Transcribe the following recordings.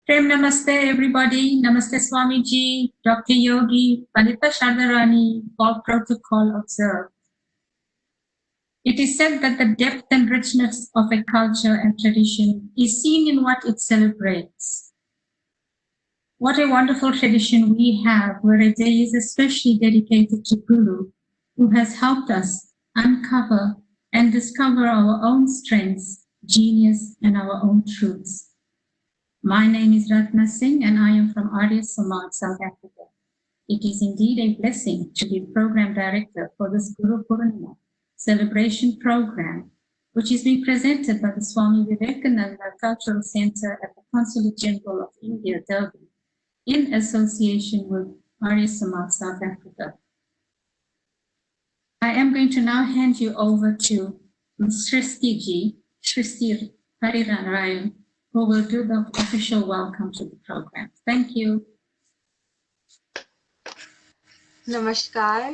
Prem Namaste, everybody. Namaste, Swamiji, Dr. Yogi, Pandita Shardarani, all protocol observed. It is said that the depth and richness of a culture and tradition is seen in what it celebrates. What a wonderful tradition we have, where a day is especially dedicated to Guru, who has helped us uncover and discover our own strengths, genius, and our own truths. My name is Ratna Singh and I am from Arya, Samaj, South Africa. It is indeed a blessing to be Program Director for this Guru Purnima celebration program, which is being presented by the Swami Vivekananda Cultural Center at the Consulate General of India, Durban, in association with Arya Samaj, South Africa. I am going to now hand you over to Ms. Shristi Parirarayan, who will do the official welcome to the program. Thank you. Namaskar,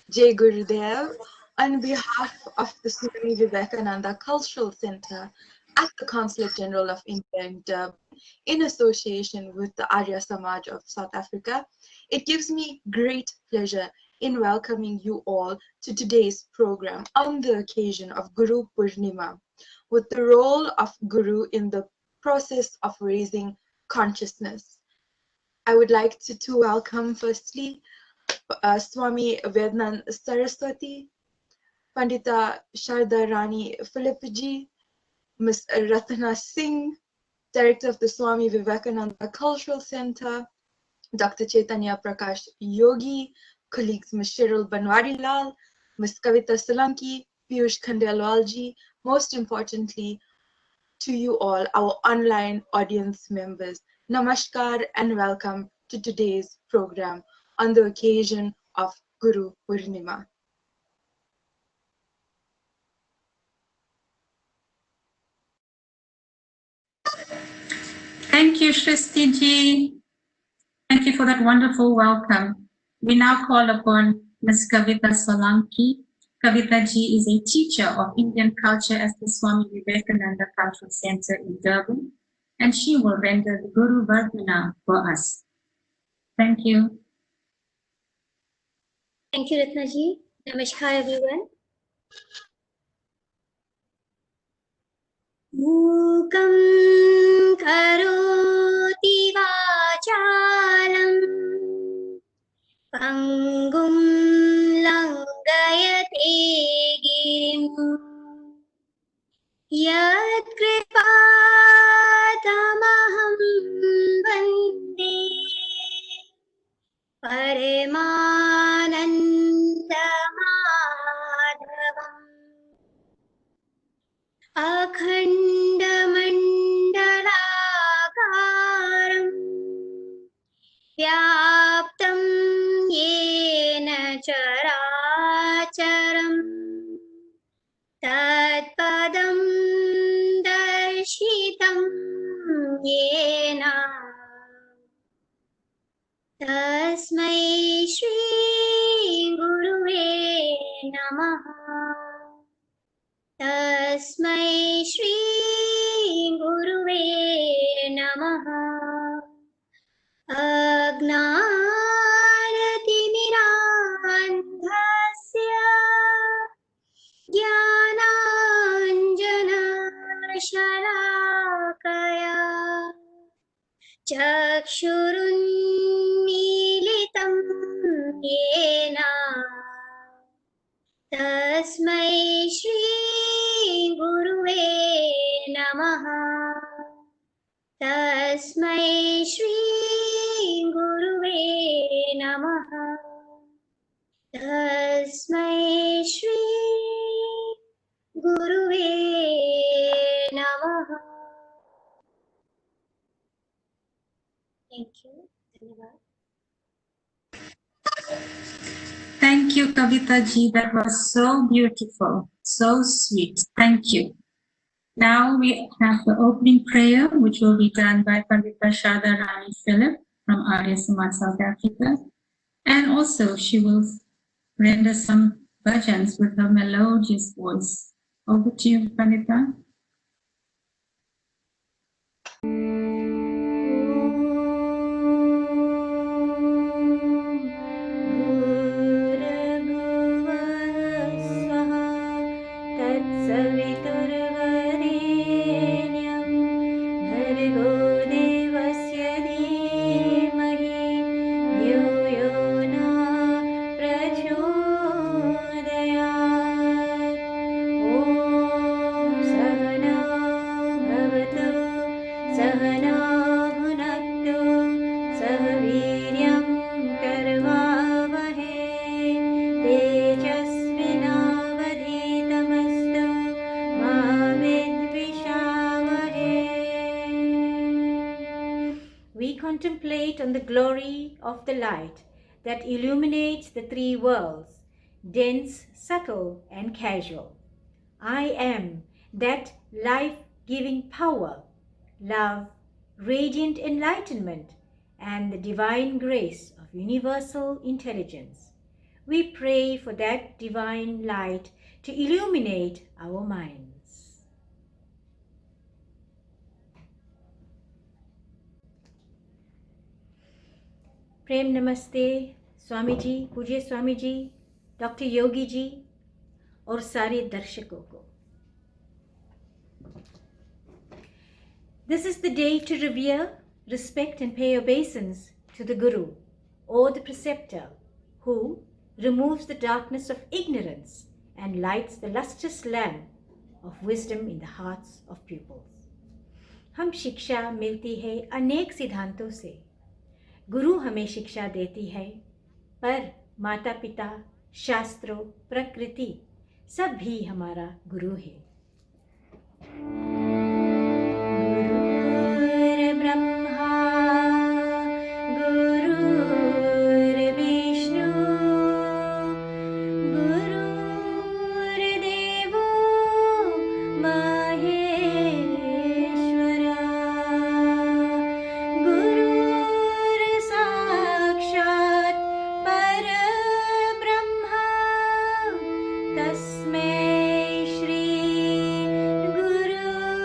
Jai Gurudev. On behalf of the Swami Vivekananda Cultural Center at the Consulate General of India in Durban, in association with the Arya Samaj of South Africa, it gives me great pleasure in welcoming you all to today's program on the occasion of Guru Purnima, with the role of Guru in the process of raising consciousness. I would like to welcome firstly Swami Vednan Saraswati, Pandita Sharda Rani Philipji, Ms. Ratna Singh, Director of the Swami Vivekananda Cultural Center, Dr. Chaitanya Prakash Yogi, colleagues Ms. Cheryl Banwarilal, Ms. Kavita Solanki, Piyush Khandelwalji, most importantly, to you all, our online audience members. Namaskar and welcome to today's program on the occasion of Guru Purnima. Thank you, Shristi ji. Thank you for that wonderful welcome. We now call upon Ms. Kavita Solanki. Kavita ji is a teacher of Indian culture at the Swami Vivekananda Cultural Center in Durban, and she will render the Guru Vardhana for us. Thank you. Thank you, Ratna ji. Namaskar, everyone. Mukam karoti vachalam pangum langayate girim yat kripatamaham vande Paramanandamaadhavam Akhandamandalakaram Vyaptam Yena Characharam Tatpadam Darshitam Yena Tasmai Shri Guruve Namaha Tasmai Shri Guruve Namaha Agnanatimirandhasya Jnananjana Shalakaya Chakshurunmilitam Yena Tasmai Shri Guruve Namaha Tasmai Shri Guruve Namaha Tasmai Shri Guruve Namaha. Thank you. Dhanyavad. Thank you, Kavita ji. That was so beautiful, so sweet. Thank you. Now we have the opening prayer, which will be done by Pandita Sharda Rani Philip from Arya Samaj, South Africa. And also she will render some bhajans with her melodious voice. Over to you, Pandita. contemplate on the glory of the light that illuminates the three worlds, dense, subtle, and casual. I am that life-giving power, love, radiant enlightenment, and the divine grace of universal intelligence. We pray for that divine light to illuminate our minds. प्रेम नमस्ते स्वामी जी, पूज्य Swami ji, doctor Yogi ji और सारे दर्शकों को. This is the day to revere, respect and pay obeisance to the Guru or the preceptor who removes the darkness of ignorance and lights the lustrous lamp of wisdom in the hearts of pupils. हम शिक्षा मिलती है अनेक सिद्धांतों से. गुरु हमें शिक्षा देती है, पर माता पिता, शास्त्रों, प्रकृति सब भी हमारा गुरु है. गुरुर्ब्रह्मा गुरुर्विष्णु गुरुर्देवो महेश्वरा गुरुर्साक्षात् परब्रह्मा तस्मै श्री गुरुवे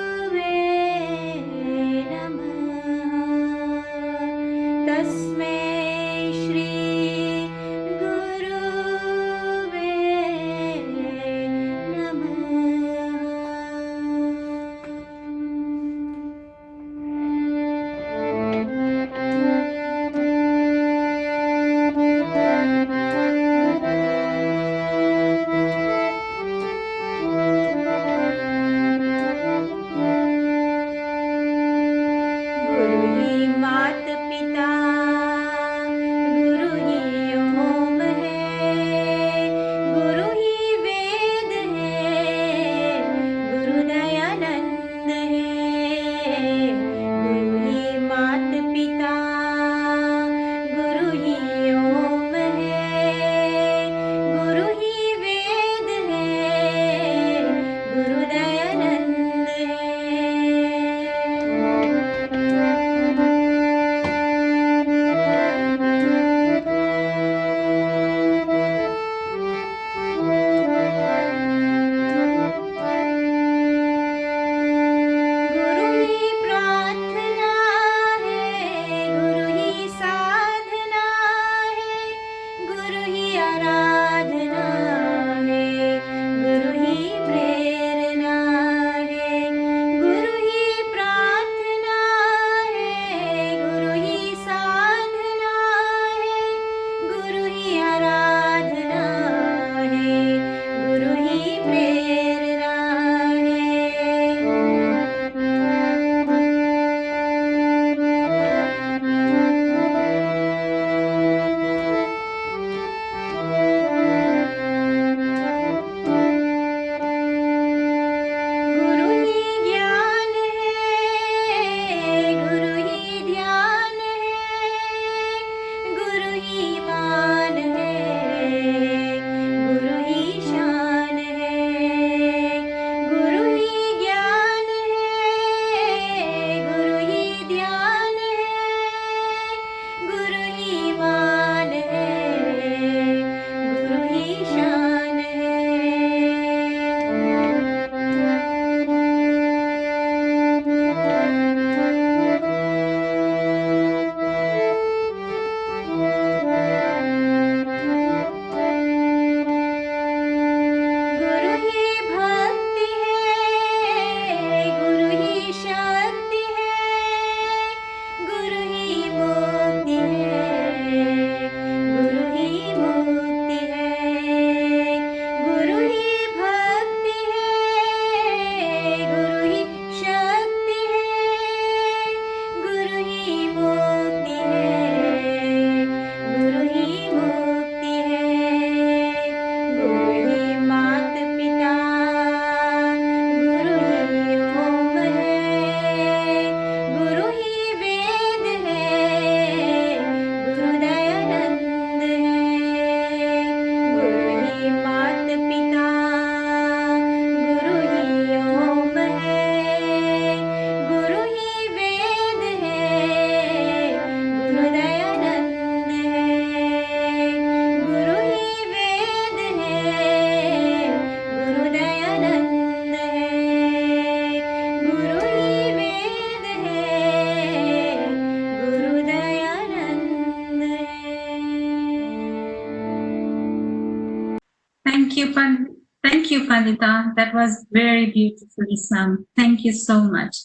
Pandita. That was very beautifully sung. Thank you so much.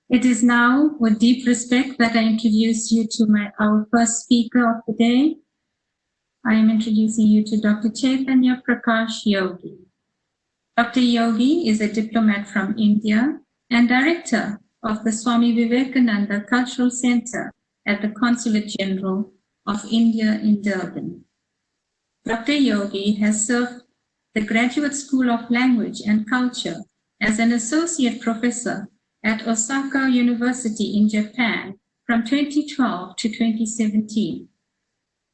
It is now with deep respect that I introduce you to our first speaker of the day. I am introducing you to Dr. Chaitanya Prakash Yogi. Dr. Yogi is a diplomat from India and director of the Swami Vivekananda Cultural Center at the Consulate General of India in Durban. Dr. Yogi has served the Graduate School of Language and Culture as an associate professor at Osaka University in Japan from 2012 to 2017.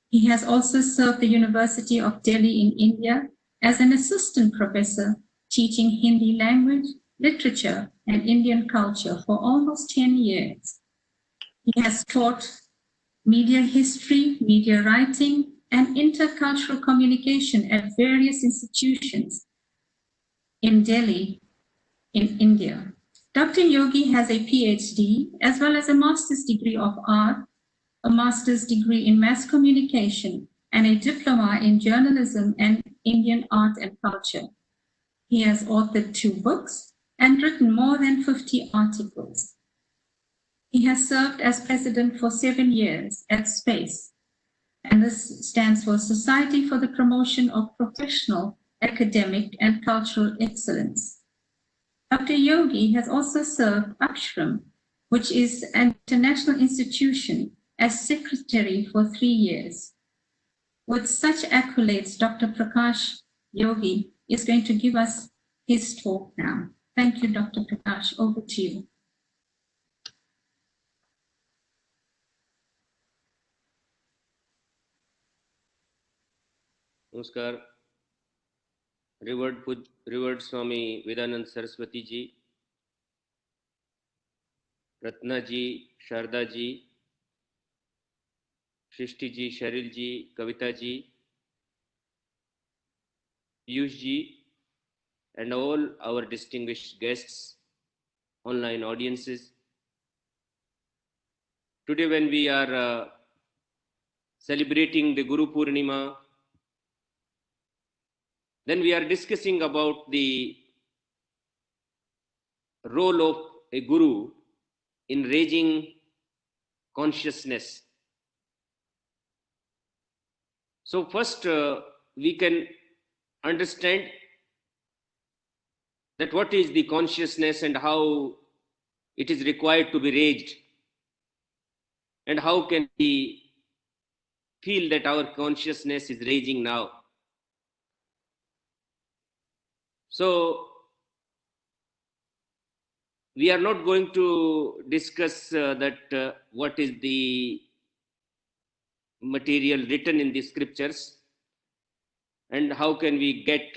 He has also served the University of Delhi in India as an assistant professor teaching Hindi language, literature, and Indian culture for almost 10 years. He has taught media history, media writing, and intercultural communication at various institutions in Delhi, in India. Dr. Yogi has a PhD as well as a master's degree of art, a master's degree in mass communication, and a diploma in journalism and Indian art and culture. He has authored 2 books and written more than 50 articles. He has served as president for 7 years at SPACE, and this stands for Society for the Promotion of Professional, Academic, and Cultural Excellence. Dr. Yogi has also served Ashram, which is an international institution, as secretary for 3 years. With such accolades, Dr. Prakash Yogi is going to give us his talk now. Thank you, Dr. Prakash. Over to you. Namaskar. Revered Swami Vivekananda Saraswati ji, Ratna ji, Sharda ji, Shrishti ji, Sharil ji, Kavita ji, Piyush ji, and all our distinguished guests, online audiences. Today when we are celebrating the Guru Purnima, then we are discussing about the role of a guru in raising consciousness. So first we can understand that what is the consciousness and how it is required to be raised, and how can we feel that our consciousness is raising now. So we are not going to discuss what is the material written in the scriptures and how can we get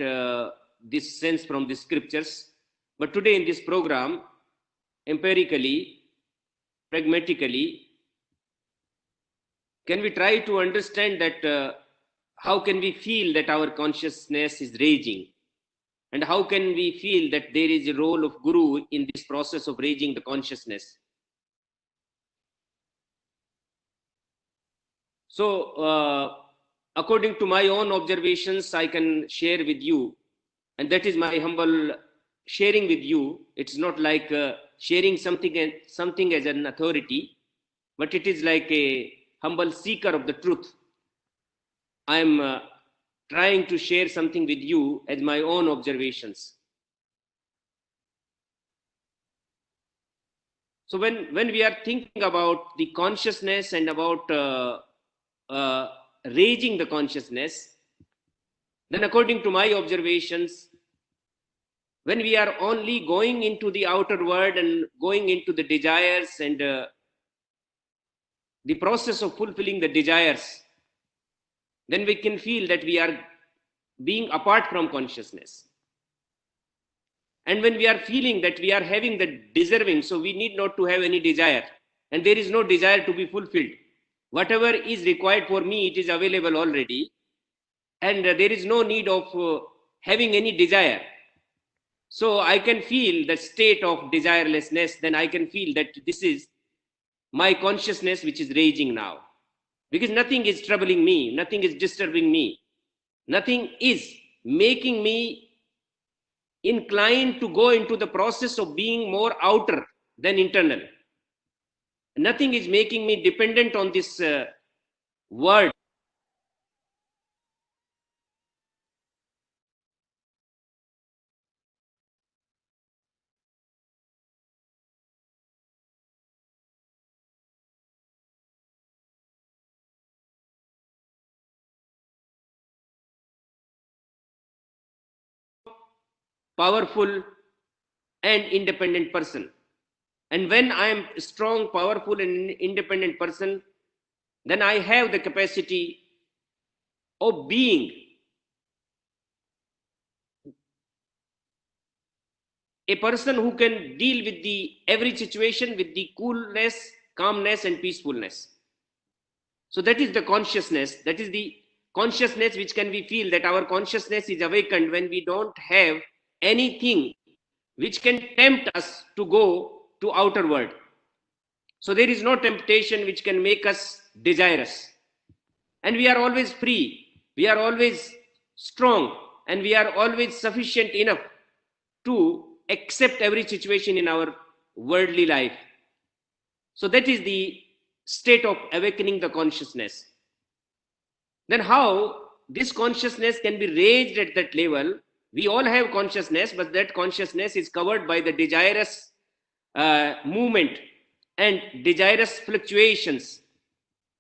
this sense from the scriptures. But today in this program, empirically, pragmatically, can we try to understand that how can we feel that our consciousness is raising, and how can we feel that there is a role of guru in this process of raising the consciousness. So according to my own observations, I can share with you, and that is my humble sharing with you. It's not like sharing something as an authority, but it is like a humble seeker of the truth. I am trying to share something with you as my own observations. So when we are thinking about the consciousness and about raising the consciousness, then according to my observations, when we are only going into the outer world and going into the desires and the process of fulfilling the desires, then we can feel that we are being apart from consciousness. And when we are feeling that we are having the deserving, so we need not to have any desire, and there is no desire to be fulfilled. Whatever is required for me, it is available already, and there is no need of having any desire. So I can feel the state of desirelessness, then I can feel that this is my consciousness which is raging now. Because nothing is troubling me, nothing is disturbing me, nothing is making me inclined to go into the process of being more outer than internal. Nothing is making me dependent on this word. Powerful and independent person. And when I am a strong, powerful, and independent person, then I have the capacity of being a person who can deal with the every situation with the coolness, calmness, and peacefulness. So that is the consciousness. That is the consciousness which can we feel that our consciousness is awakened when we don't have anything which can tempt us to go to outer world. So there is no temptation which can make us desirous. And we are always free. We are always strong. And we are always sufficient enough to accept every situation in our worldly life. So that is the state of awakening the consciousness. Then how this consciousness can be raised at that level? We all have consciousness, but that consciousness is covered by the desirous movement and desirous fluctuations.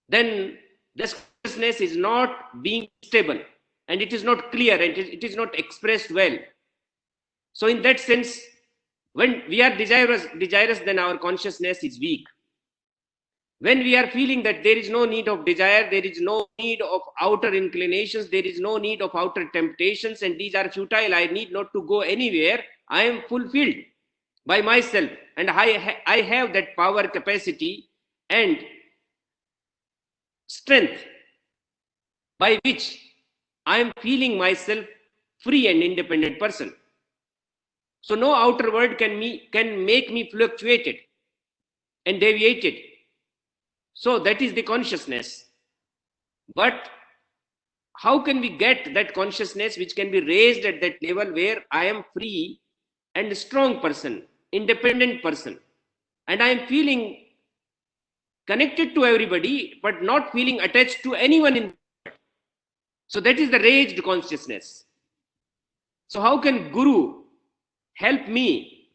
Then this consciousness is not being stable, and it is not clear, and it is not expressed well. So in that sense, when we are desirous, then our consciousness is weak. When we are feeling that there is no need of desire, there is no need of outer inclinations, there is no need of outer temptations, and these are futile, I need not to go anywhere, I am fulfilled by myself, and I have that power, capacity, and strength by which I am feeling myself free and independent person. So no outer world can make me fluctuated and deviated. So that is the consciousness. But how can we get that consciousness which can be raised at that level where I am free and strong person, independent person, and I am feeling connected to everybody, but not feeling attached to anyone in the world. So that is the raised consciousness. So how can Guru help me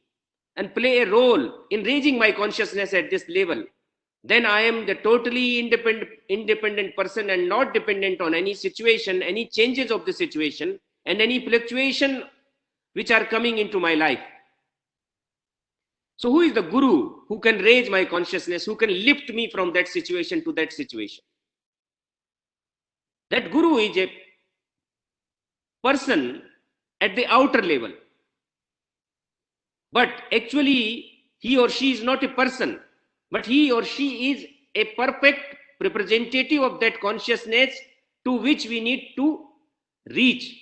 and play a role in raising my consciousness at this level? Then I am the totally independent person and not dependent on any situation, any changes of the situation, and any fluctuation which are coming into my life. So who is the Guru who can raise my consciousness, who can lift me from that situation to that situation? That Guru is a person at the outer level. But actually, he or she is not a person, but he or she is a perfect representative of that consciousness to which we need to reach.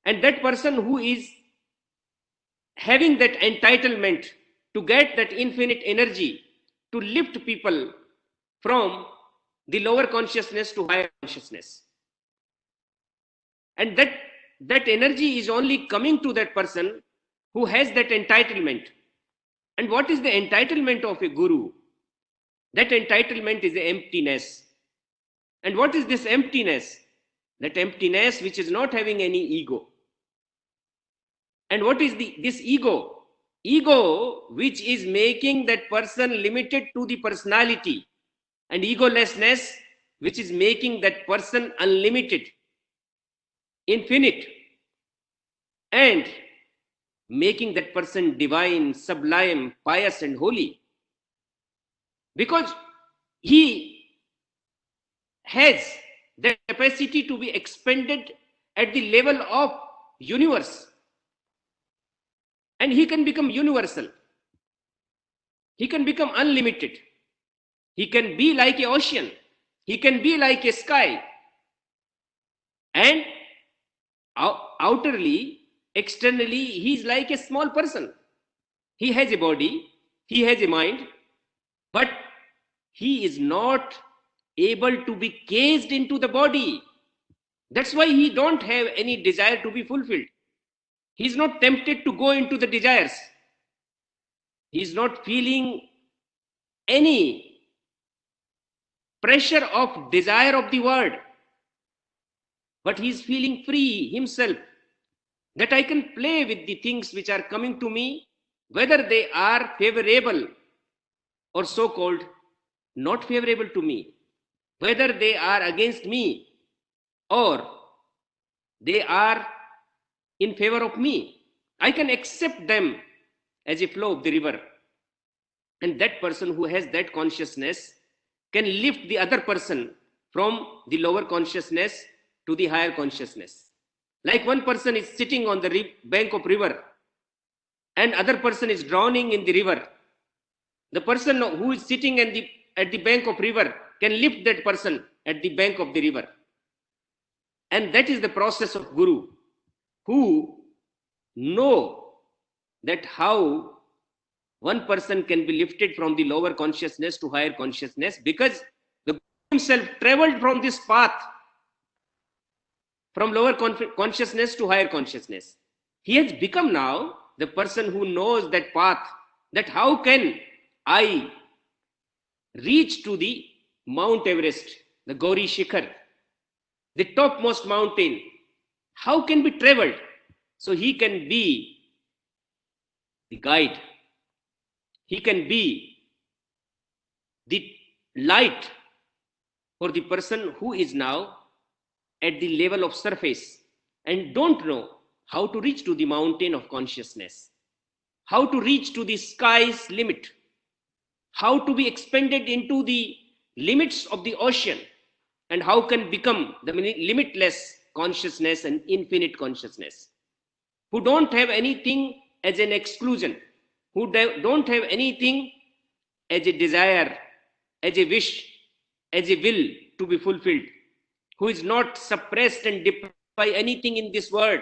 And that person who is having that entitlement to get that infinite energy to lift people from the lower consciousness to higher consciousness. And that energy is only coming to that person who has that entitlement. And what is the entitlement of a Guru? That entitlement is the emptiness. And what is this emptiness? That emptiness which is not having any ego. And what is this ego? Ego which is making that person limited to the personality, and egolessness which is making that person unlimited, infinite, and making that person divine, sublime, pious, and holy. Because he has the capacity to be expanded at the level of universe. And he can become universal. He can become unlimited. He can be like an ocean. He can be like a sky. And outerly, externally, he is like a small person. He has a body, he has a mind, but he is not able to be caged into the body. That's why he don't have any desire to be fulfilled. He is not tempted to go into the desires. He is not feeling any pressure of desire of the world, but he is feeling free himself, that I can play with the things which are coming to me, whether they are favorable or so-called not favorable to me, whether they are against me or they are in favor of me. I can accept them as a flow of the river. And that person who has that consciousness can lift the other person from the lower consciousness to the higher consciousness. Like one person is sitting on the bank of river and other person is drowning in the river. The person who is sitting at the bank of river can lift that person at the bank of the river. And that is the process of Guru, who know that how one person can be lifted from the lower consciousness to higher consciousness, because the Guru himself traveled from this path, from lower consciousness to higher consciousness. He has become now the person who knows that path, that how can I reach to the Mount Everest, the Gauri Shikhar, the topmost mountain, how can be traveled? So he can be the guide. He can be the light for the person who is now at the level of surface and don't know how to reach to the mountain of consciousness, how to reach to the sky's limit, how to be expanded into the limits of the ocean, and how can become the limitless consciousness and infinite consciousness, who don't have anything as an exclusion, who don't have anything as a desire, as a wish, as a will to be fulfilled, who is not suppressed and deprived by anything in this world,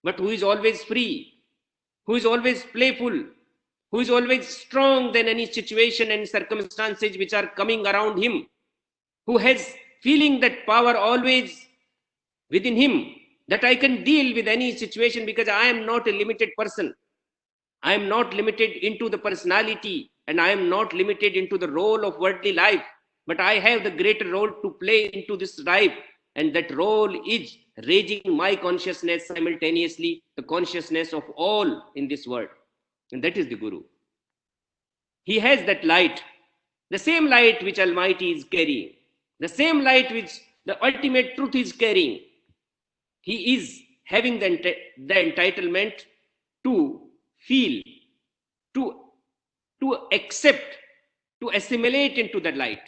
but who is always free, who is always playful, who is always strong than any situation and circumstances which are coming around him, who has feeling that power always within him, that I can deal with any situation because I am not a limited person. I am not limited into the personality and I am not limited into the role of worldly life, but I have the greater role to play into this life, and that role is raising my consciousness simultaneously, the consciousness of all in this world. And that is the Guru. He has that light, the same light which Almighty is carrying, the same light which the ultimate truth is carrying. He is having the entitlement to feel, to accept, to assimilate into that light.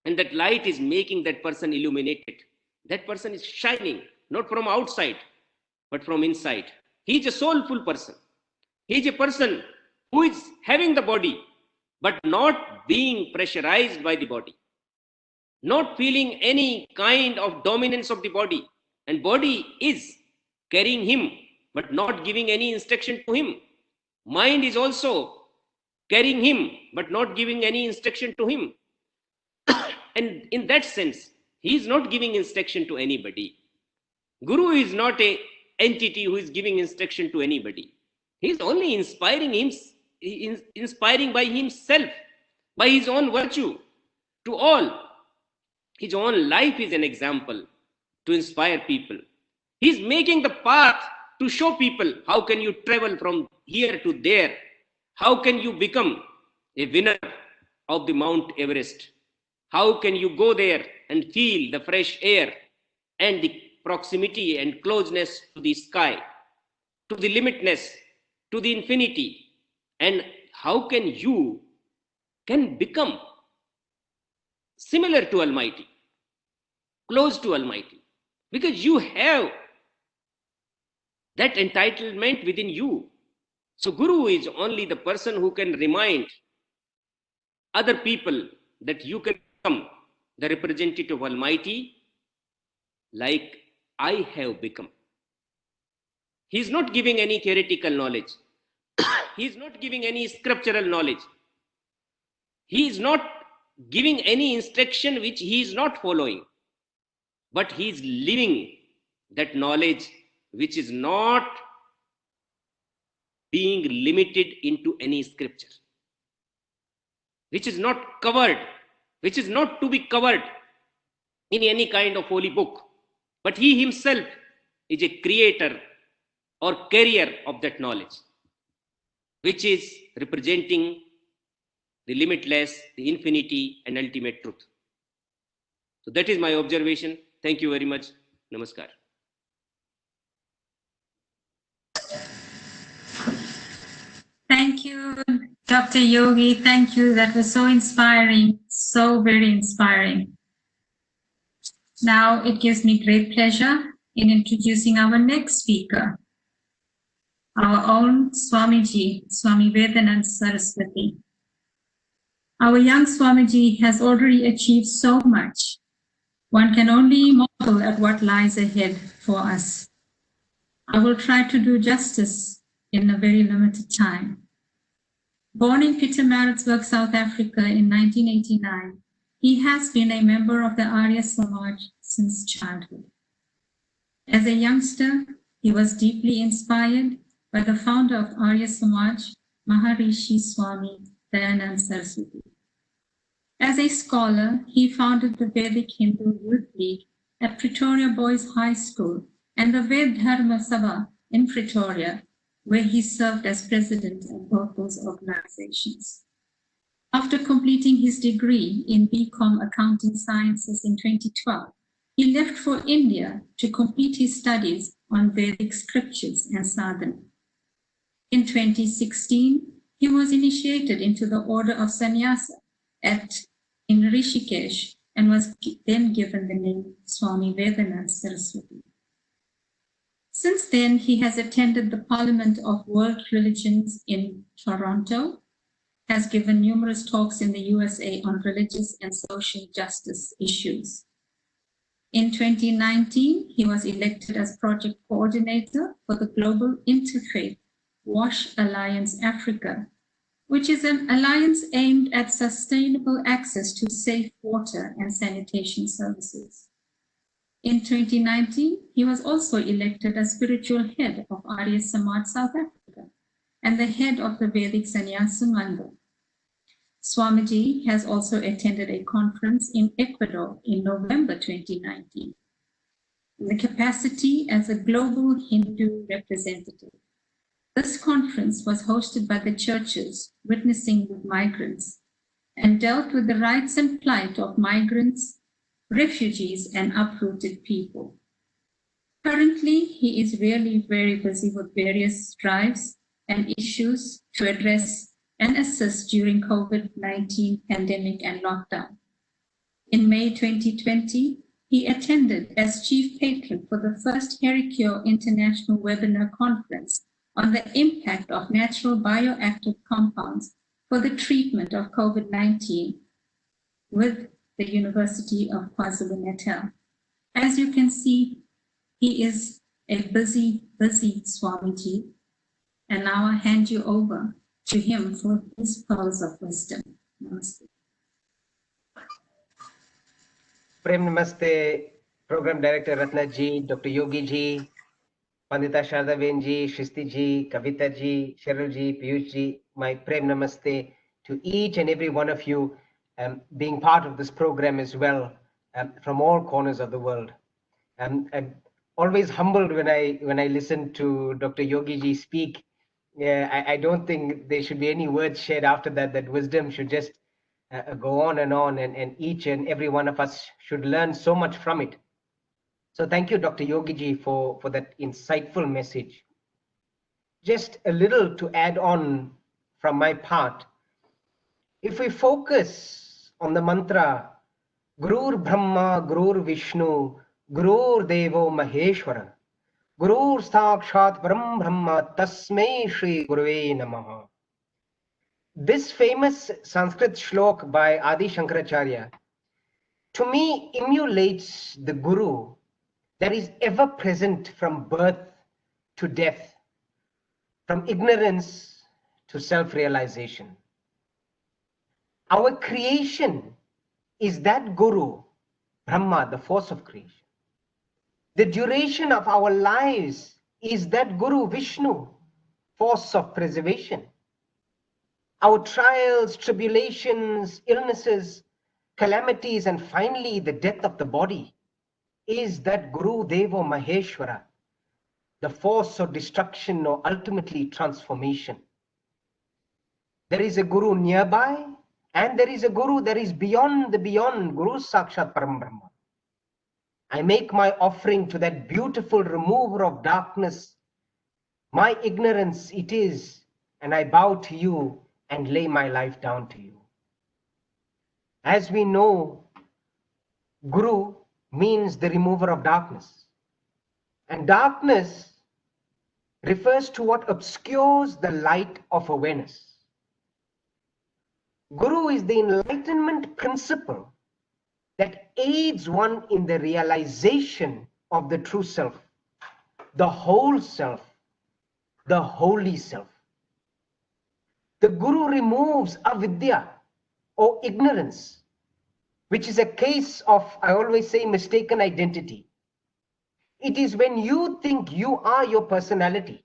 And that light is making that person illuminated. That person is shining, not from outside, but from inside. He is a soulful person. He is a person who is having the body, but not being pressurized by the body, not feeling any kind of dominance of the body. And body is carrying him, but not giving any instruction to him. Mind is also carrying him, but not giving any instruction to him. And in that sense, he is not giving instruction to anybody. Guru is not an entity who is giving instruction to anybody. He is only inspiring by himself, by his own virtue to all. His own life is an example to inspire people. He is making the path to show people how can you travel from here to there. How can you become a winner of the Mount Everest? How can you go there and feel the fresh air and the proximity and closeness to the sky, to the limitless, to the infinity? And how can you become similar to Almighty, close to Almighty? Because you have that entitlement within you. So Guru is only the person who can remind other people that you can become the representative of Almighty like I have become. He is not giving any theoretical knowledge. He is not giving any scriptural knowledge. He is not giving any instruction which he is not following. But he is living that knowledge which is not being limited into any scripture, which is not covered, which is not to be covered in any kind of holy book, but he himself is a creator or carrier of that knowledge, which is representing the limitless, the infinity, and ultimate truth. So that is my observation. Thank you very much. Namaskar. Thank you, Dr. Yogi. Thank you. That was so inspiring, so very inspiring. Now it gives me great pleasure in introducing our next speaker, our own Swamiji, Swami Vivekananda Saraswati. Our young Swamiji has already achieved so much. One can only marvel at what lies ahead for us. I will try to do justice in a very limited time. Born in Pietermaritzburg, South Africa in 1989, he has been a member of the Arya Samaj since childhood. As a youngster, he was deeply inspired by the founder of Arya Samaj, Maharishi Swami Dayananda Saraswati. As a scholar, he founded the Vedic Hindu Youth League at Pretoria Boys High School and the Ved Dharma Sabha in Pretoria, where he served as president of both those organizations. After completing his degree in BCom Accounting Sciences in 2012, he left for India to complete his studies on Vedic scriptures and sadhana. In 2016, he was initiated into the order of sannyasa in Rishikesh and was then given the name Swami Vivekananda Saraswati. Since then, he has attended the Parliament of World Religions in Toronto, has given numerous talks in the USA on religious and social justice issues. In 2019, he was elected as project coordinator for the Global Interfaith WASH Alliance Africa, which is an alliance aimed at sustainable access to safe water and sanitation services. In 2019, he was also elected as spiritual head of Arya Samaj South Africa and the head of the Vedic Sannyasa Mandal. Swamiji has also attended a conference in Ecuador in November 2019 in the capacity as a global Hindu representative. This conference was hosted by the churches witnessing with migrants and dealt with the rights and plight of migrants, refugees, and uprooted people. Currently, he is really very busy with various drives and issues to address and assist during COVID-19 pandemic and lockdown. In May 2020, he attended as chief patron for the first Hericure International Webinar Conference on the impact of natural bioactive compounds for the treatment of COVID-19 with the University of KwaZulu-Natal. As you can see, he is a busy Swamiji, and now I hand you over to him for his pearls of wisdom. Namaste. Prem Namaste, Program Director Ratna Ji, Dr. Yogi Ji, Pandita Shardaben Ji, Shristi Ji, Kavita Ji, Cheryl Ji, Piyush Ji, my Prem Namaste to each and every one of you being part of this program as well from all corners of the world. I'm always humbled when I listen to Dr. Yogi Ji speak. I don't think there should be any words shared after that. That wisdom should just go on, and each and every one of us should learn so much from it. So thank you, Dr. Yogi Ji, for that insightful message. Just a little to add on from my part. If we focus on the mantra, Gurur Brahma, Gurur Vishnu, Gurur Devo Maheshwara, Gurur Sakshat Param Brahma, Tasmai Shri Guruve Namaha. This famous Sanskrit shlok by Adi Shankaracharya, to me, emulates the Guru that is ever present from birth to death, from ignorance to self-realization. Our creation is that Guru, Brahma, the force of creation. The duration of our lives is that Guru, Vishnu, force of preservation. Our trials, tribulations, illnesses, calamities, and finally the death of the body is that Guru Deva Maheshwara, the force of destruction or ultimately transformation. There is a Guru nearby, and there is a Guru that is beyond the beyond, Guru Sakshat Param Brahma. I make my offering to that beautiful remover of darkness. My ignorance it is, and I bow to you and lay my life down to you. As we know, Guru means the remover of darkness. And darkness refers to what obscures the light of awareness. Guru is the enlightenment principle that aids one in the realization of the true self, the whole self, the holy self. The Guru removes avidya or ignorance, which is a case of, I always say, mistaken identity. It is when you think you are your personality,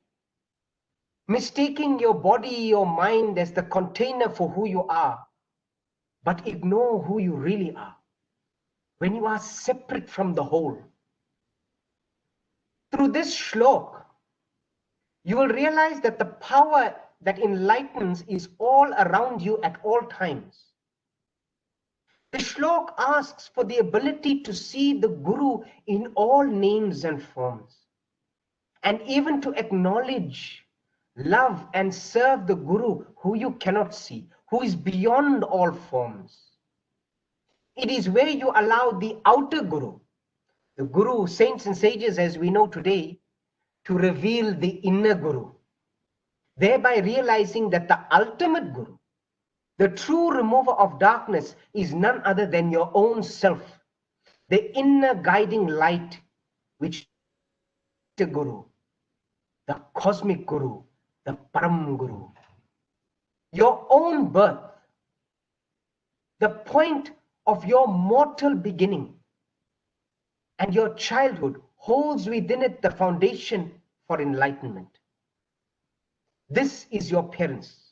mistaking your body, your mind as the container for who you are, but ignore who you really are, when you are separate from the whole. Through this shlok, you will realize that the power that enlightens is all around you at all times. The shlok asks for the ability to see the Guru in all names and forms, and even to acknowledge, love and serve the Guru who you cannot see, who is beyond all forms. It is where you allow the outer Guru, the Guru, saints and sages as we know today, to reveal the inner Guru, thereby realizing that the ultimate Guru, the true remover of darkness, is none other than your own self, the inner guiding light, which is the Guru, the cosmic Guru, the Param Guru. Your own birth, the point of your mortal beginning, and your childhood holds within it the foundation for enlightenment. This is your parents,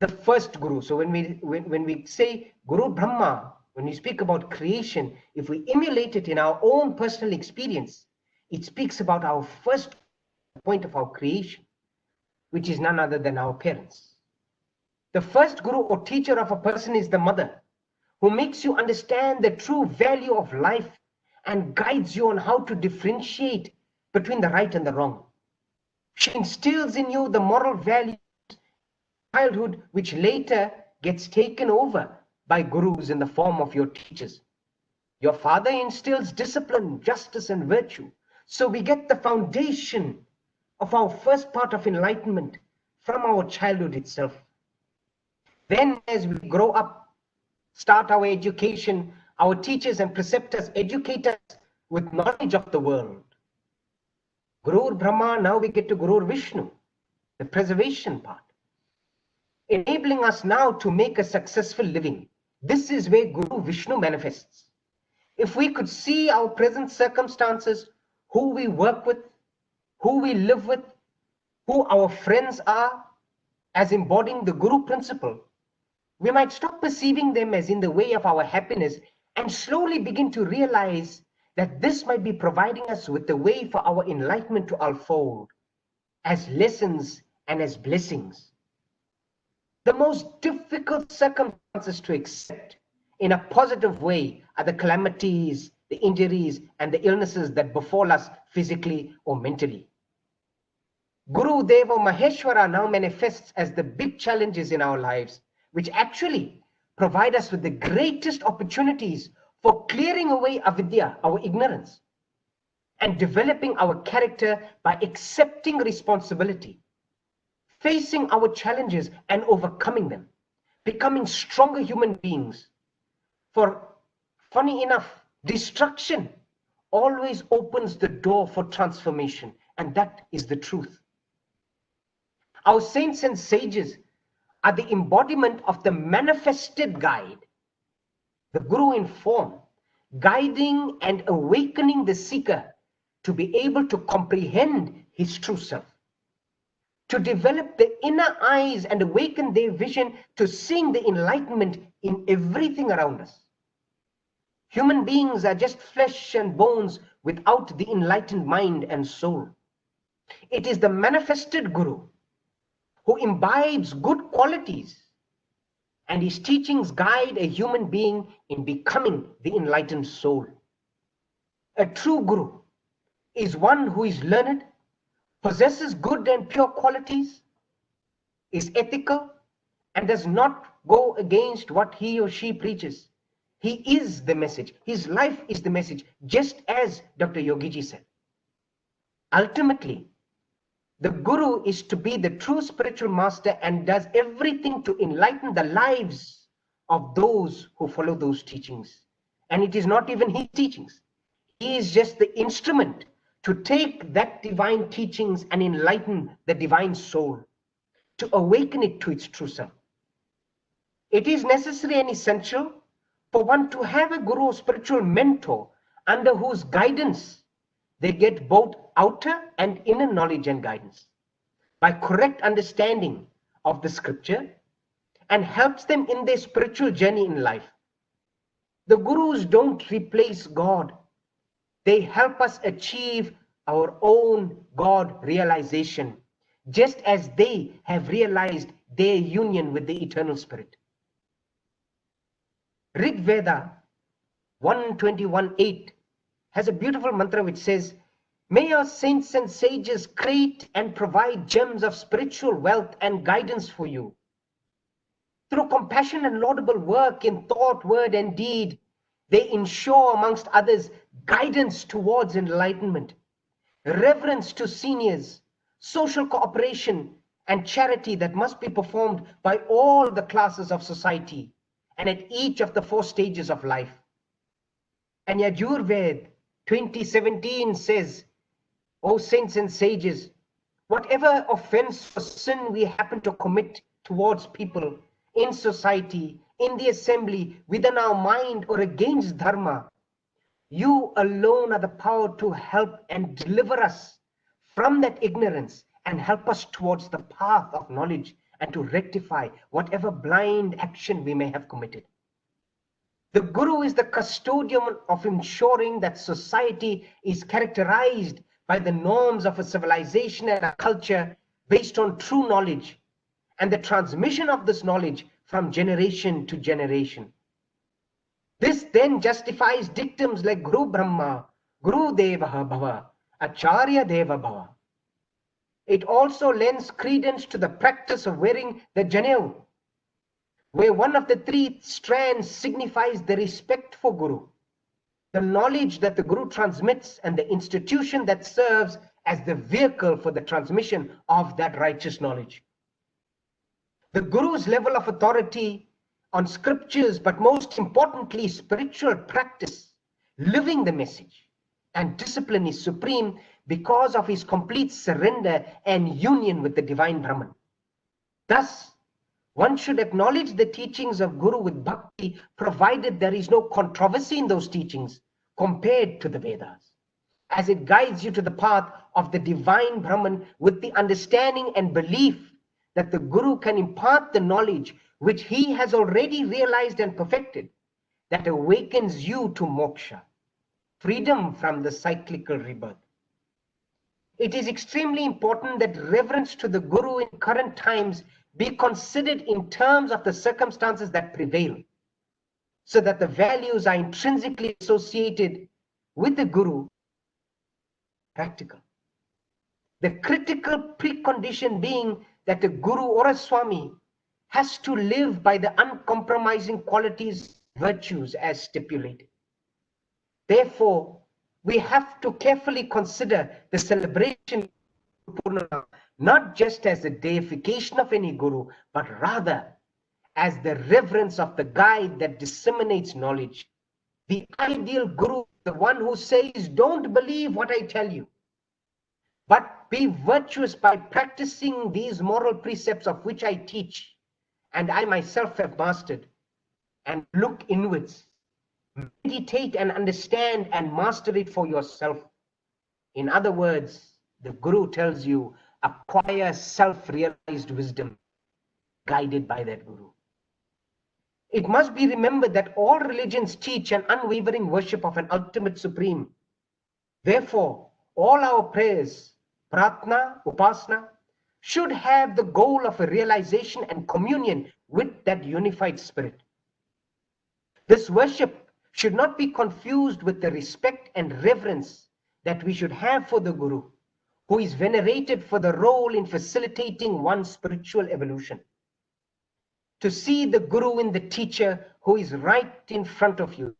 the first Guru. So when we say Guru Brahma, when we speak about creation, if we emulate it in our own personal experience, it speaks about our first point of our creation, which is none other than our parents. The first Guru or teacher of a person is the mother, who makes you understand the true value of life and guides you on how to differentiate between the right and the wrong. She instills in you the moral values of childhood, which later gets taken over by gurus in the form of your teachers. Your father instills discipline, justice, and virtue. So we get the foundation of our first part of enlightenment from our childhood itself. Then as we grow up, start our education, our teachers and preceptors educate us with knowledge of the world. Guru Brahma, now we get to Guru Vishnu, the preservation part, enabling us now to make a successful living. This is where Guru Vishnu manifests. If we could see our present circumstances, who we work with, who we live with, who our friends are, as embodying the Guru principle, we might stop perceiving them as in the way of our happiness and slowly begin to realize that this might be providing us with the way for our enlightenment to unfold as lessons and as blessings. The most difficult circumstances to accept in a positive way are the calamities, the injuries, and the illnesses that befall us physically or mentally. Guru Deva Maheshwara now manifests as the big challenges in our lives, which actually provide us with the greatest opportunities for clearing away avidya, our ignorance, and developing our character by accepting responsibility, facing our challenges and overcoming them, becoming stronger human beings. For funny enough, destruction always opens the door for transformation, and that is the truth. Our saints and sages are the embodiment of the manifested guide, the Guru in form, guiding and awakening the seeker to be able to comprehend his true self. to develop the inner eyes and awaken their vision to seeing the enlightenment in everything around us. Human beings are just flesh and bones without the enlightened mind and soul. It is the manifested Guru who imbibes good qualities, and his teachings guide a human being in becoming the enlightened soul. A true Guru is one who is learned, possesses good and pure qualities, is ethical, and does not go against what he or she preaches. He is the message. His life is the message, just as Dr. Yogiji said. Ultimately, the Guru is to be the true spiritual master and does everything to enlighten the lives of those who follow those teachings. And it is not even his teachings. He is just the instrument to take that divine teachings and enlighten the divine soul, to awaken it to its true self. It is necessary and essential for one to have a Guru or spiritual mentor under whose guidance they get both outer and inner knowledge and guidance by correct understanding of the scripture, and helps them in their spiritual journey in life. The Gurus don't replace God. They help us achieve our own God realization, just as they have realized their union with the eternal spirit. Rig Veda 121:8 has a beautiful mantra which says, "May our saints and sages create and provide gems of spiritual wealth and guidance for you. Through compassion and laudable work in thought, word, and deed, they ensure, amongst others, guidance towards enlightenment, reverence to seniors, social cooperation, and charity that must be performed by all the classes of society and at each of the 4 stages of life." And Yajurved 2017 says, "O saints and sages, whatever offense or sin we happen to commit towards people, in society, in the assembly, within our mind, or against dharma, you alone are the power to help and deliver us from that ignorance and help us towards the path of knowledge and to rectify whatever blind action we may have committed." The Guru is the custodian of ensuring that society is characterized by the norms of a civilization and a culture based on true knowledge, and the transmission of this knowledge from generation to generation. This then justifies dictums like Guru Brahma, Guru Devaha Bhava, Acharya Deva Bhava. It also lends credence to the practice of wearing the Janev, where one of the 3 strands signifies the respect for Guru, the knowledge that the Guru transmits, and the institution that serves as the vehicle for the transmission of that righteous knowledge. The Guru's level of authority on scriptures, but most importantly, spiritual practice, living the message, and discipline is supreme because of his complete surrender and union with the divine Brahman. Thus, one should acknowledge the teachings of Guru with bhakti, provided there is no controversy in those teachings compared to the Vedas, as it guides you to the path of the divine Brahman with the understanding and belief that the Guru can impart the knowledge which he has already realized and perfected, that awakens you to moksha, freedom from the cyclical rebirth. It is extremely important that reverence to the Guru in current times be considered in terms of the circumstances that prevail, so that the values are intrinsically associated with the Guru practical. The critical precondition being that a Guru or a Swami has to live by the uncompromising qualities, virtues as stipulated. Therefore, we have to carefully consider the celebration of Purnima not just as the deification of any Guru, but rather as the reverence of the guide that disseminates knowledge. The ideal Guru, the one who says, "Don't believe what I tell you, but be virtuous by practicing these moral precepts of which I teach, and I myself have mastered," and look inwards, meditate and understand and master it for yourself. In other words, the Guru tells you, acquire self-realized wisdom guided by that Guru. It must be remembered that all religions teach an unwavering worship of an ultimate supreme. Therefore, all our prayers, pratna, upasana, should have the goal of a realization and communion with that unified spirit. This worship should not be confused with the respect and reverence that we should have for the Guru, who is venerated for the role in facilitating one's spiritual evolution. To see the Guru in the teacher who is right in front of you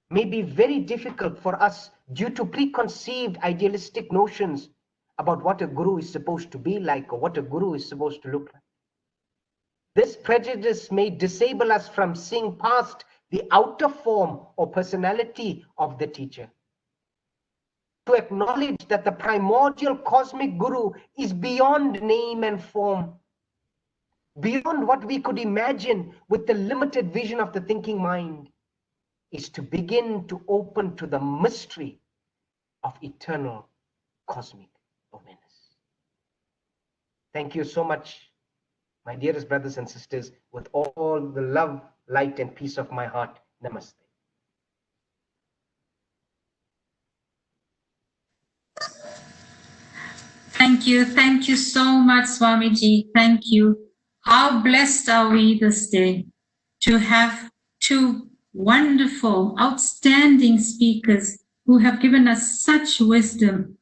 may be very difficult for us due to preconceived idealistic notions about what a Guru is supposed to be like or what a Guru is supposed to look like. This prejudice may disable us from seeing past the outer form or personality of the teacher. To acknowledge that the primordial cosmic Guru is beyond name and form, beyond what we could imagine with the limited vision of the thinking mind, is to begin to open to the mystery of eternal cosmic awareness. Thank you so much, my dearest brothers and sisters, with all the love, light, and peace of my heart. Namaste. Thank you so much, Swamiji. Thank you. How blessed are we this day to have two wonderful, outstanding speakers who have given us such wisdom.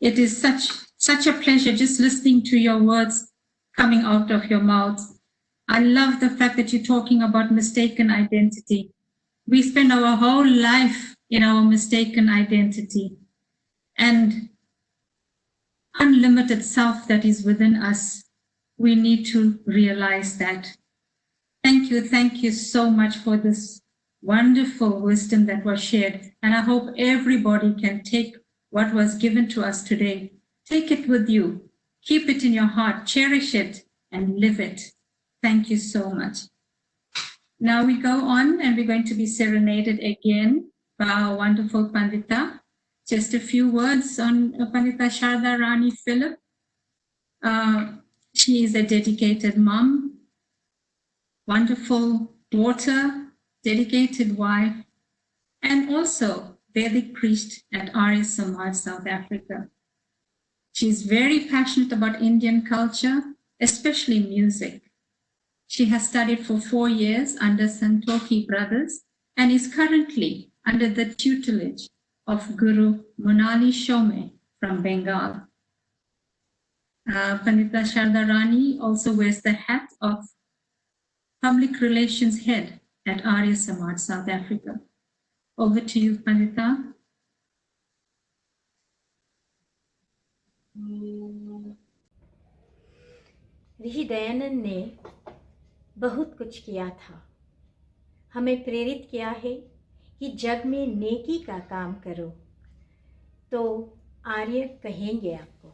It is such a pleasure just listening to your words coming out of your mouth. I love the fact that you're talking about mistaken identity. We spend our whole life in our mistaken identity, and unlimited self that is within us. We need to realize that. Thank you so much for this wonderful wisdom that was shared. And I hope everybody can take what was given to us today. Take it with you. Keep it in your heart. Cherish it and live it. Thank you so much. Now we go on and we're going to be serenaded again by our wonderful Pandita. Just a few words on Pandita Sharda Rani Philip. She is a dedicated mom, wonderful daughter, dedicated wife, and also Vedic priest at Arya Samaj, South Africa. She's very passionate about Indian culture, especially music. She has studied for 4 years under Santoki brothers and is currently under the tutelage of Guru Monali Shome from Bengal. Pandita Sharda Rani also wears the hat of Public Relations Head at Arya Samaj, South Africa. Over to you, Pandita. ऋषि दयानंद ने बहुत कुछ किया था, हमें प्रेरित किया है कि जग में नेकी का काम करो। तो आर्य कहेंगे आपको।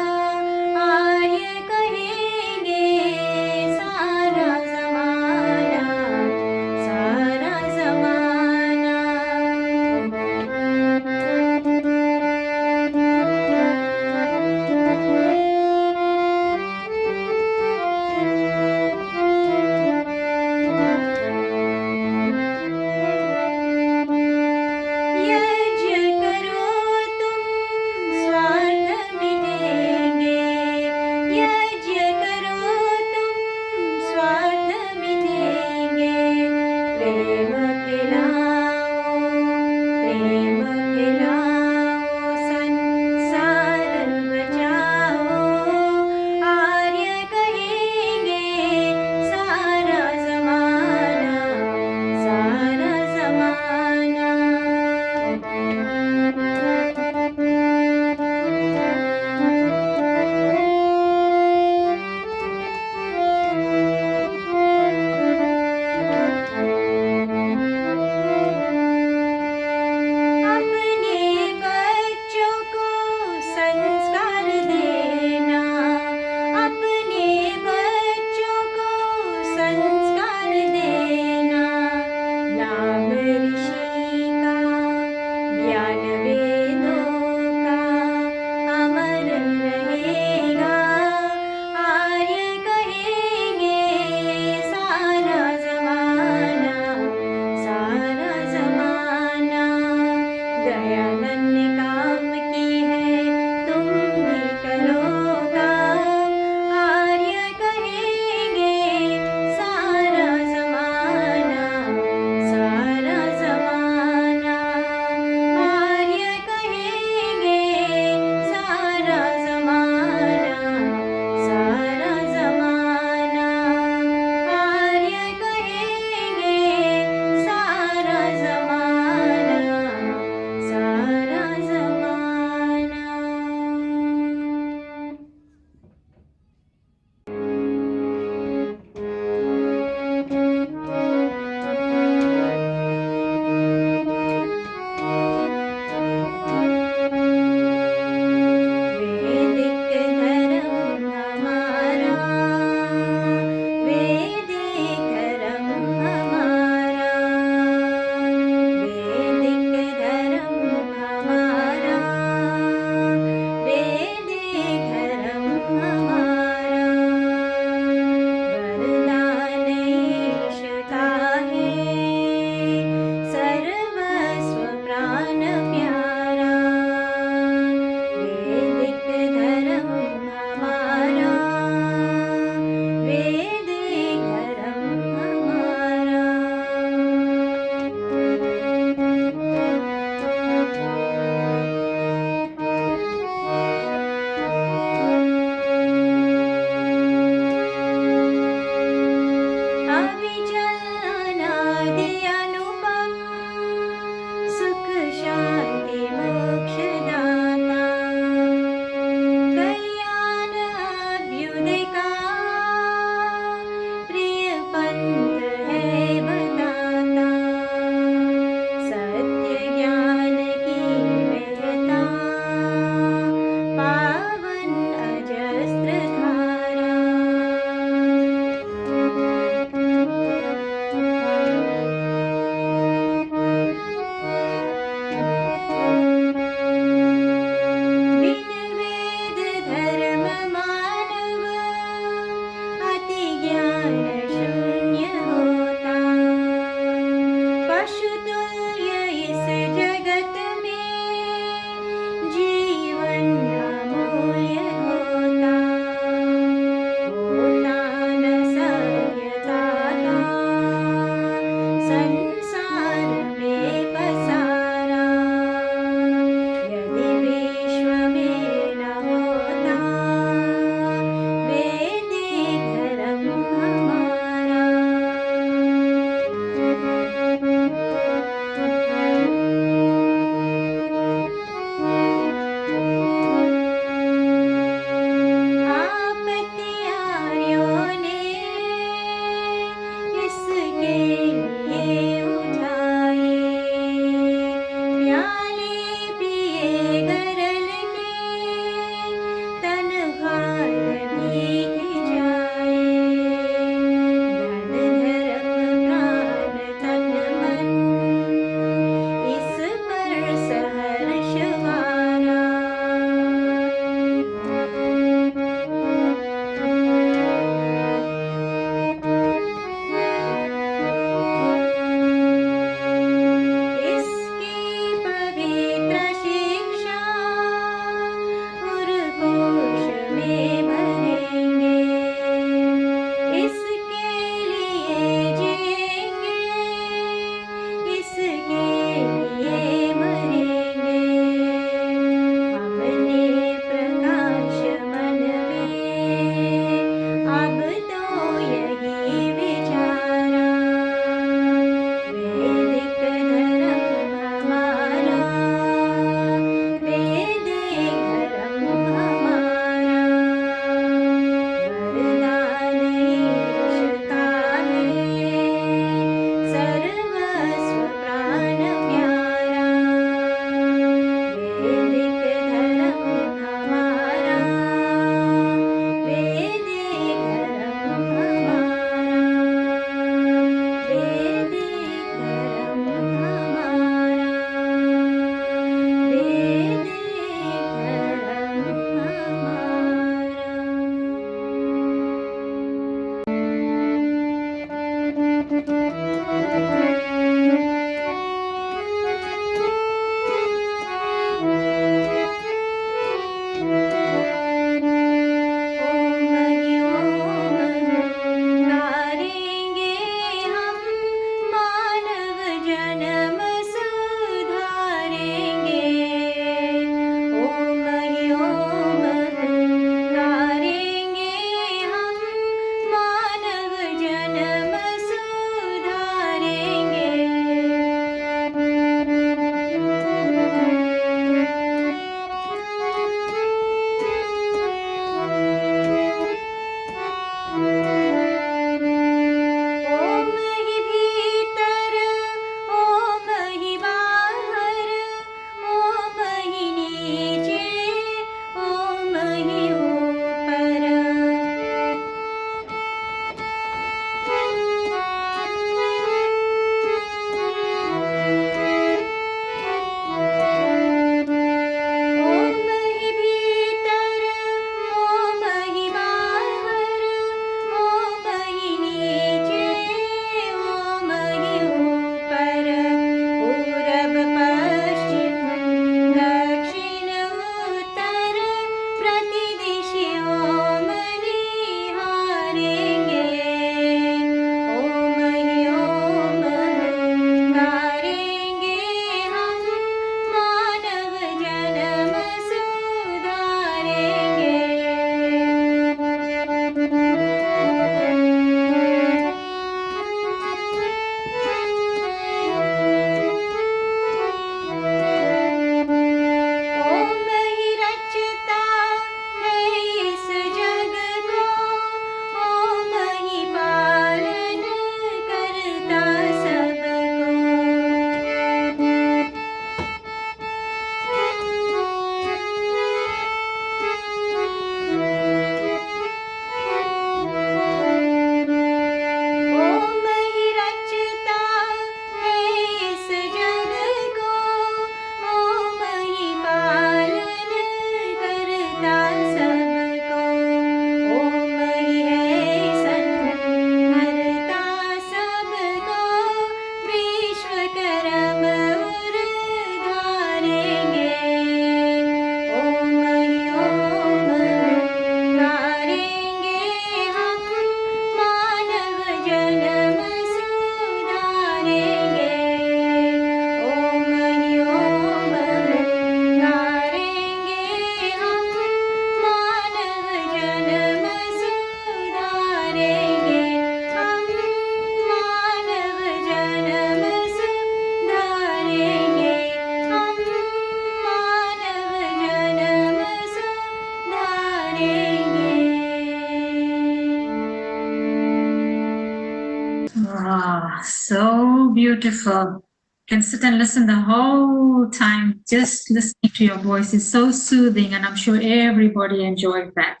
So beautiful. You can sit and listen the whole time, just listening to your voice is so soothing, and I'm sure everybody enjoyed that.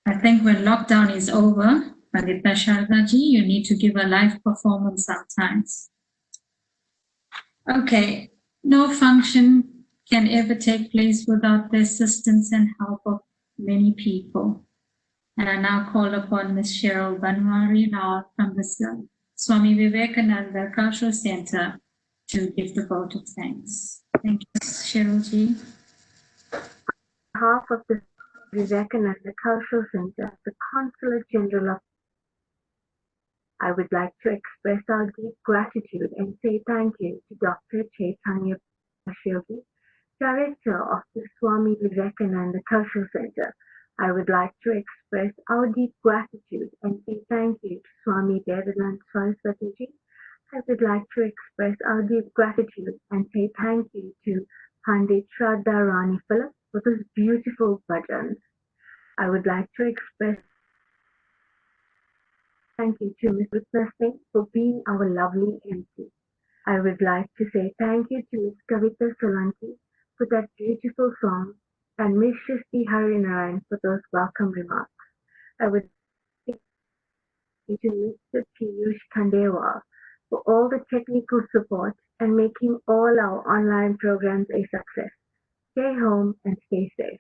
I think when lockdown is over, Pandita Shardaji, you need to give a live performance sometimes. Okay, no function can ever take place without the assistance and help of many people. And I now call upon Ms. Cheryl Banwari now from the Swami Vivekananda Cultural Center to give the vote of thanks. Thank you, Cheryl ji. On behalf of the Vivekananda Cultural Center, the Consulate General of I would like to express our deep gratitude and say thank you to Dr. Chaitanya Yogi, Director of the Swami Vivekananda Cultural Center. I would like to express our deep gratitude and say thank you to Swami Devanand Saraswati ji. I would like to express our deep gratitude and say thank you to Pandit Shraddha Rani Philip for those beautiful bhajans. I would like to express thank you to Ms. Rutna Singh for being our lovely MC. I would like to say thank you to Ms. Kavita Solanki for that beautiful song and Ms. Shristi Harinarayan for those welcome remarks. I would like to Mr. Piyush Khandewa for all the technical support and making all our online programs a success. Stay home and stay safe.